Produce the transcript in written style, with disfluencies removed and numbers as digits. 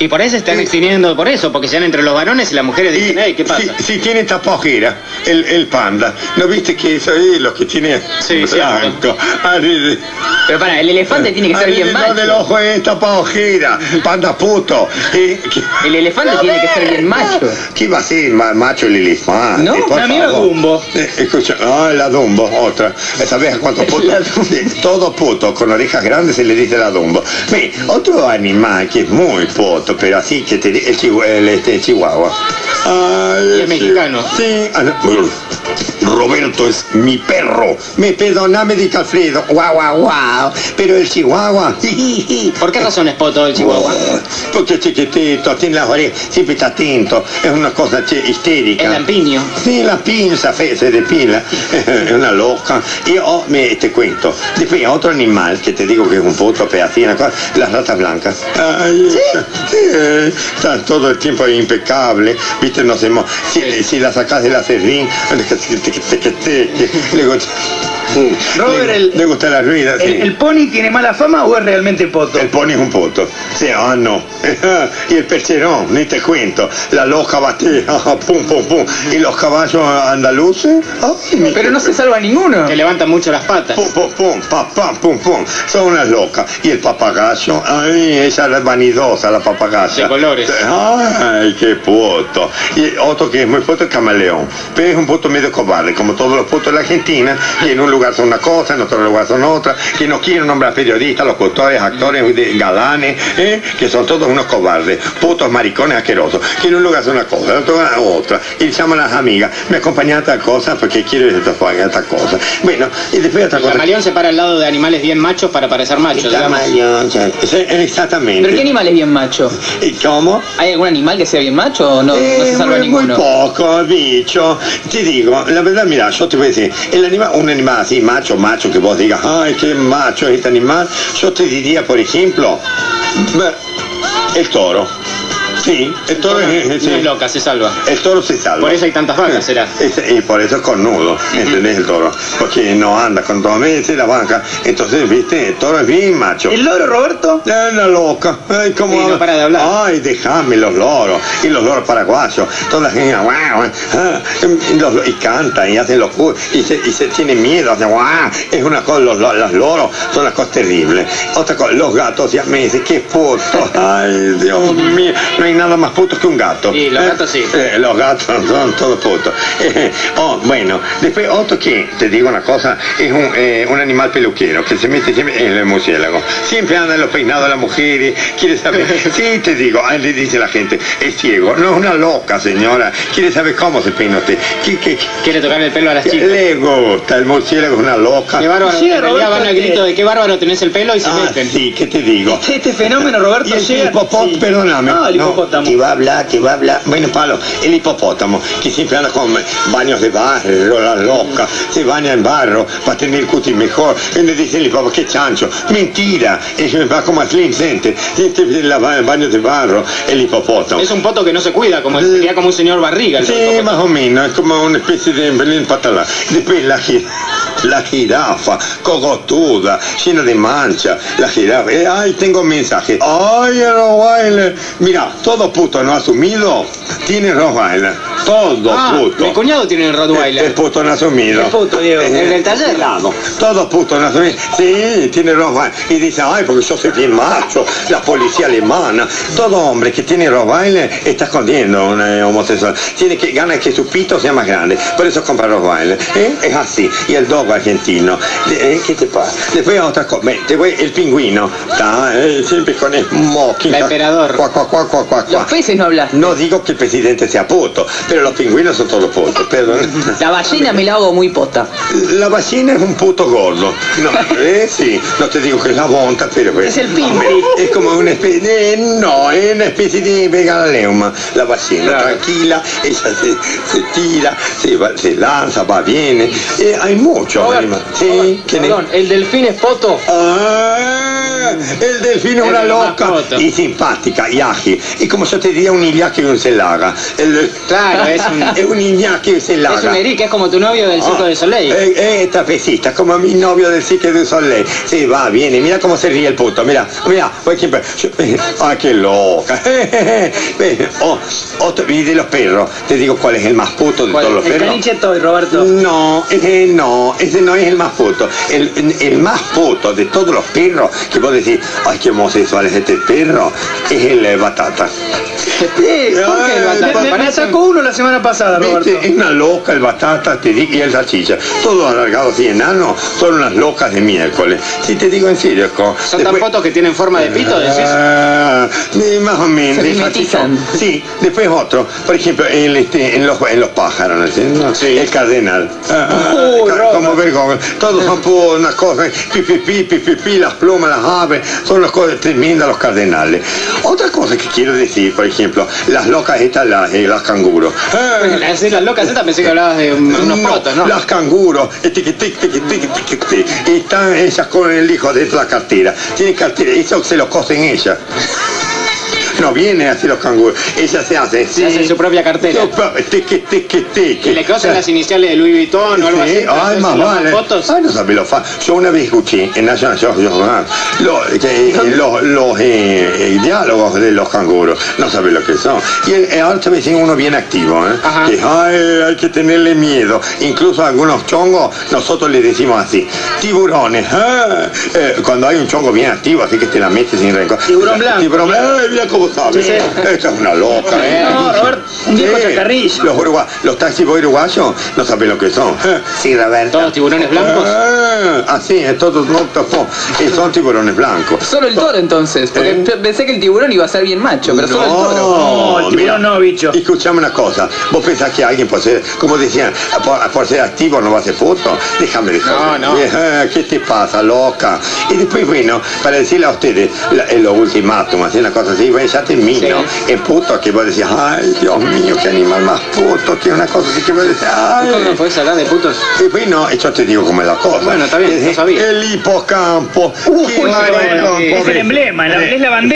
Y por eso se están extinguiendo por eso, porque se dan entre los varones y las mujeres dicen, hey, ¿qué pasa? Si tiene tapojera, el panda. ¿No viste que eso es lo que tiene Sí, blanco? Pero para, el elefante tiene que ser bien macho. del ojo es tapojera, panda puto. El elefante tiene que ser bien macho. ¿Qué va a ser macho el elefante? No, por la mía favor. Dumbo. Escucha, la Dumbo, otra. ¿Sabes cuántos putos? Todo puto con orejas grandes se le dice la Dumbo. Ve, otro animal que es muy puto, pero así que el chihuahua. Y el mexicano. Sí. Roberto es mi perro. Me perdoname, dice Alfredo. Guau, guau, guau. Pero el chihuahua. ¿Por qué razón es poto el chihuahua? Porque es chiquitito, tiene las orejas, siempre está atento. Es una cosa histérica. El lampiño. Sí, la pinza, se depila. Es una loca. Y te cuento. Después otro animal que te digo que es un puto pedacito, las ratas blancas. Ay, ¿sí? Están todo el tiempo impecable. Viste, no sé, si la sacas del acerrín, Robert, le gusta la ruida. Sí. ¿El pony tiene mala fama o es realmente poto? El pony es un poto. Sí, no. Y el percherón, ni te cuento. La loca bate, pum, pum, pum. Y los caballos andaluces. Pero no se salva ninguno. Que levantan mucho las patas. Pum, pum, pum, pam, pum, pum. Son unas locas. Y el papagayo, ay, ella es vanidosa, la papagaya. De colores. Ay, qué puto. Y otro que es muy puto es camaleón. Pero es un puto medio cobarde, como todos los putos de la Argentina, que en un lugar son una cosa, en otro lugar son otra, que no quieren nombrar periodistas, locutores, actores, galanes, que son todos unos cobardes, putos maricones asquerosos, que en un lugar son una cosa, en otro lugar otra, y llaman a las amigas, me acompañan a tal cosa porque quiero ir a tal cosa. Bueno, y después otra El cosa. camaleón se para al lado de animales bien machos para parecer machos, digamos. Exactamente. ¿Pero qué animal es bien macho? ¿Y cómo? ¿Hay algún animal que sea bien macho o no se salva ninguno? Muy poco, bicho. Te digo, la verdad, mira, yo te voy a decir, un animal así, macho, que vos digas, ay, qué macho es este animal, yo te diría, por ejemplo, el toro. Sí, el toro no es loca, se salva. El toro se salva. Por eso hay tantas vacas, será. Y por eso es cornudo, ¿entendés? El toro. Porque no anda con dos meses la vaca. Entonces, viste, el toro es bien macho. ¿El loro, Roberto? Es una loca. Ay, ¿cómo no para de hablar. Ay, déjame los loros. Y los loros paraguayos. Toda la gente, y cantan y hacen locura. Y se tiene miedo. Hacen, es una cosa, los loros son las cosas terribles. Otra cosa, los gatos ya me dicen, qué puto. Ay, Dios mío. No hay nada más putos que un gato. Y los gatos sí. Los gatos son todos putos. Bueno, después otro que, te digo una cosa, es un animal peluquero que se mete siempre en el murciélago. Siempre anda en los peinados de las mujeres, quiere saber. Sí, te digo, le dice la gente, es ciego. No es una loca, señora. Quiere saber cómo se peina usted. Quiere tocarle el pelo a las chicas. Le gusta, el murciélago es una loca. Qué bárbaro. Sí, en realidad van al Roberto, grito de qué bárbaro tenés el pelo y se meten. Sí, ¿qué te digo? Este fenómeno, Roberto, Y el llega... hipopótamo, perdóname. Ah, el hipopótamo. Que va a hablar. Bueno, Pablo, el hipopótamo, que siempre anda con baños de barro, la loca, se baña en barro para tener el cutis mejor. Y le dice el hipopótamo, qué chancho. Mentira, va como a Slim Center, baños de barro, el hipopótamo. Es un poto que no se cuida, sería como un señor barriga. El Sí, hipopótamo. más o menos, es como una especie de Belén patalá. Después la jirafa, cogotuda, llena de mancha, la jirafa. Ay, tengo un mensaje. Ay, el Rottweiler. Mira, todo puto no asumido tiene Rottweiler. Todo puto. Mi cuñado tiene el Rottweiler. Es puto no asumido. Es puto, Diego. ¿El del taller? Todo puto no asumido. Sí, tiene Rottweiler. Y dice, ay, porque yo soy bien macho, la policía alemana. Todo hombre que tiene Rottweiler está escondiendo un homosexual. Tiene que ganar que su pito sea más grande. Por eso compra Rottweiler. Es así. Y el dog argentino. ¿Qué te pasa? Después otra cosa. El pingüino. Está siempre con el mosquito. El emperador. Los peces no hablan. No digo que el presidente sea puto, pero los pingüinos son todos putos, perdón. La ballena me la hago muy posta. La ballena es un puto gordo. No, sí, no te digo que es la bonta, pero Es el pingüi. es como una especie es una especie de vegaleuma. La ballena, claro. Tranquila, ella se tira, se lanza, va, viene. Hay muchos animales. Sí, Perdón, ¿el delfín es poto? Ah, El delfino es una loca y simpática y ágil. Y como yo te diría, un Iñaki un Celaga. Claro, es un Iñaki Celaga. Es un Eric, es como tu novio del Circo de Soleil. Trapecista, como mi novio del Cirque du Soleil. Sí, va, viene, mira cómo se ríe el puto. Mira, por ejemplo. Qué loca. Y de los perros, te digo cuál es el más puto de todos los perros. El caniche Toy, Roberto. No, ese no es el más puto. El más puto de todos los perros, que vos decís, ay, qué homosexual es este perro, es el Batata. ¿Por qué el Batata? Me sacó uno la semana pasada, Roberto. Es una loca el Batata, te digo, y el Salchicha. Todos alargados y enanos, son unas locas de miércoles. Si te digo en serio, ¿son tan fotos que tienen forma de pito, decís? Más o menos. Se mimetizan. Sí, después otro. Por ejemplo, en los pájaros, ¿no? Sí. El cardenal. Como vergüenza. Todos son por unas cosas. Pi, las plumas, las aves. Son unas cosas tremendas los cardenales. Otra cosa que quiero decir, por ejemplo, las locas estas, las canguros. Las locas estas pensé que hablabas de unos fotos, ¿no? Las canguros. Están ellas con el hijo de la cartera. Tienen cartera. Eso se lo cosen ellas. No viene así los canguros. Ella se hace. Se hace su propia cartera. Y le cosen las iniciales de Louis Vuitton o algo así. Ay, más vale. Fotos. Ay, no sabes lo fa. Yo una vez escuché en National Geographic los diálogos de los canguros. No sabes lo que son. Y ahora te dicen uno bien activo, ¿eh? Que hay que tenerle miedo. Incluso a algunos chongos, nosotros les decimos así. Tiburones. Cuando hay un chongo bien activo, así que te la metes sin rencor. Tiburón blanco. Tiburón blanco. Mira cómo sabes. Sí. Esta es una loca. No, Roberto, un viejo chacarrillo. Los taxis uruguayos no saben lo que son. Sí, Roberto. ¿Todos tiburones blancos? Sí, todos son tiburones blancos. Solo el toro entonces, porque pensé que el tiburón iba a ser bien macho, pero solo el toro. No, el tiburón no, bicho. Escuchame una cosa, vos pensás que alguien por ser, como decían, por ser activo no va a hacer fotos. Déjame de joder. No. ¿Qué te pasa, loca? Y después, bueno, para decirle a ustedes los ultimátum, así una cosa así, bueno, ya termino. Sí. El puto que vos decís, ay, Dios mío, qué animal más puto, que una cosa así que vos decís, ay. ¿Cómo podés hablar de putos? Y bueno, yo te digo cómo es la cosa. Bueno, está bien, no sabía. El hipocampo. Es el emblema, es la bandera.